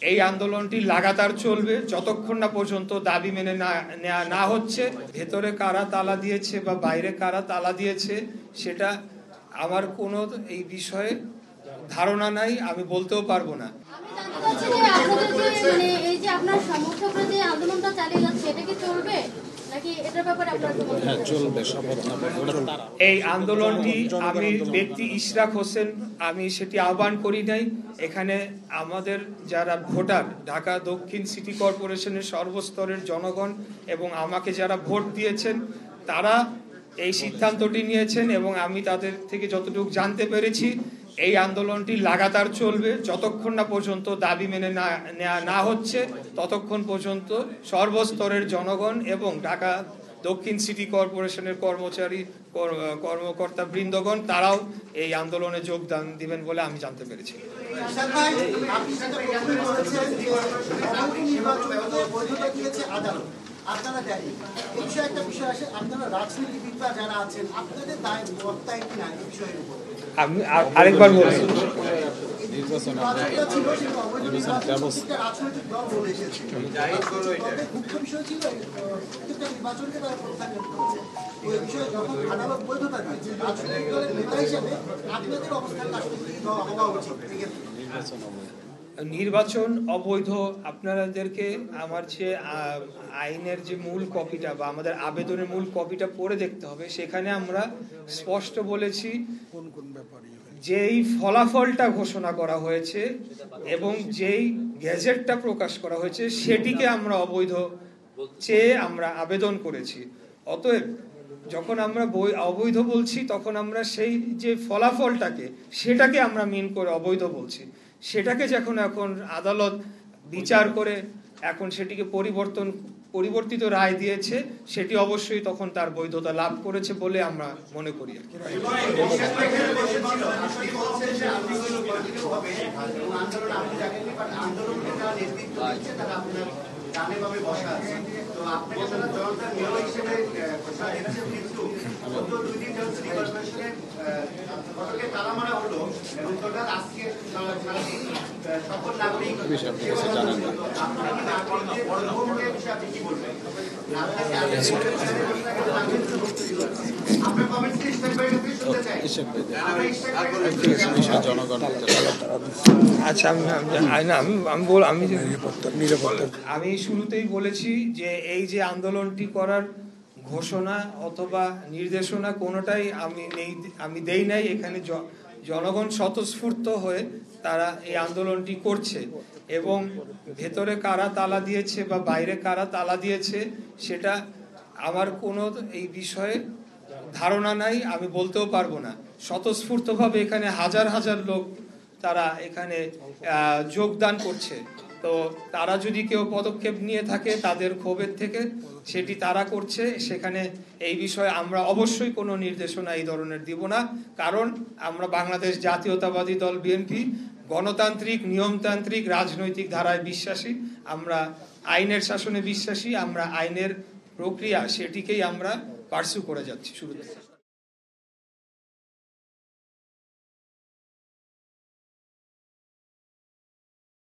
এই আন্দোলনটি লাগাতার চলবে যতক্ষণ না পর্যন্ত দাবি মেনে নেওয়া না হচ্ছে। ভেতরে কারা তালা দিয়েছে বা বাইরে কারা তালা দিয়েছে সেটা আমার কোনো এই বিষয়ে ধারণা নাই, আমি বলতেও পারবো না। এই আন্দোলনটি আমি ব্যক্তি ইশরাক হোসেন আমি সেটি আহ্বান করি নাই। এখানে আমাদের যারা ভোটার, ঢাকা দক্ষিণ সিটি কর্পোরেশনের সর্বস্তরের জনগণ এবং আমাকে যারা ভোট দিয়েছেন তারা এই সিদ্ধান্তটি নিয়েছেন এবং আমি তাদের থেকে যতটুকু জানতে পেরেছি এই আন্দোলনটি লাগাতার চলবে যতক্ষণ না পর্যন্ত দাবি মেনে নেওয়া না হচ্ছে ততক্ষণ পর্যন্ত সর্বস্তরের জনগণ এবং ঢাকা দক্ষিণ সিটি কর্পোরেশনের কর্মচারী কর্মকর্তা বৃন্দগণ তারাও এই আন্দোলনে যোগদান দিবেন বলে আমি জানতে পেরেছি। আপনারা দেয়নি এই বিষয়ে একটা বিষয় আসে, আপনারা রাজনীতিবিদরা যারা আছেন আপনাদের দায় বক্তায় কিনা এই বিষয়ের উপর আমি আরেকবার বলছি রাজনৈতিক দল বলে এসেছে মুখ্য বিষয় ছিল নির্বাচনকে তারা প্রত্যাখ্যান করেছে। ওই বিষয়ে যখন আদালত বৈধতা দিয়েছে রাজনৈতিক দলের নেতা হিসেবে আপনাদের অবস্থান আসলে কি হওয়া উচিত? নির্বাচন অবৈধ আপনাদেরকে আমার যে আইনের যে মূল কপিটা বা আমাদের আবেদনের মূল কপিটা পড়ে দেখতে হবে। সেখানে আমরা স্পষ্ট বলেছি যেই ফলাফলটা ঘোষণা করা হয়েছে এবং যেই গ্যাজেটটা প্রকাশ করা হয়েছে সেটিকে আমরা অবৈধ চেয়ে আমরা আবেদন করেছি। অতএব যখন আমরা অবৈধ বলছি তখন আমরা সেই যে ফলাফলটাকে সেটাকে আমরা মিন করে অবৈধ বলছি। সেটাকে যখন এখন আদালত বিচার করে এখন সেটিকে পরিবর্তিত রায় দিয়েছে সেটি অবশ্যই তখন তার বৈধতা লাভ করেছে বলে আমরা মনে করি। আমি শুরুতেই বলেছি যে এই যে আন্দোলনটি করার ঘোষণা অথবা নির্দেশনা কোনোটাই আমি দেই নাই। এখানে জনগণ স্বতঃস্ফূর্ত হয়ে তারা এই আন্দোলনটি করছে এবং ভেতরে কারা তালা দিয়েছে বা বাইরে কারা তালা দিয়েছে সেটা আমার কোনো এই বিষয়ে ধারণা নাই, আমি বলতেও পারবো না। স্বতঃস্ফূর্তভাবে এখানে হাজার হাজার লোক তারা এখানে যোগদান করছে। তো তারা যদি কেউ পদক্ষেপ নিয়ে থাকে তাদের ক্ষোভের থেকে সেটি তারা করছে, সেখানে এই বিষয়ে আমরা অবশ্যই কোনো নির্দেশনা এই ধরনের দিব না। কারণ আমরা বাংলাদেশ জাতীয়তাবাদী দল বিএনপি গণতান্ত্রিক নিয়মতান্ত্রিক রাজনৈতিক ধারায় বিশ্বাসী, আমরা আইনের শাসনে বিশ্বাসী, আমরা আইনের প্রক্রিয়া সেটিকেই আমরা পার্সু করে যাচ্ছি শুরু থেকে।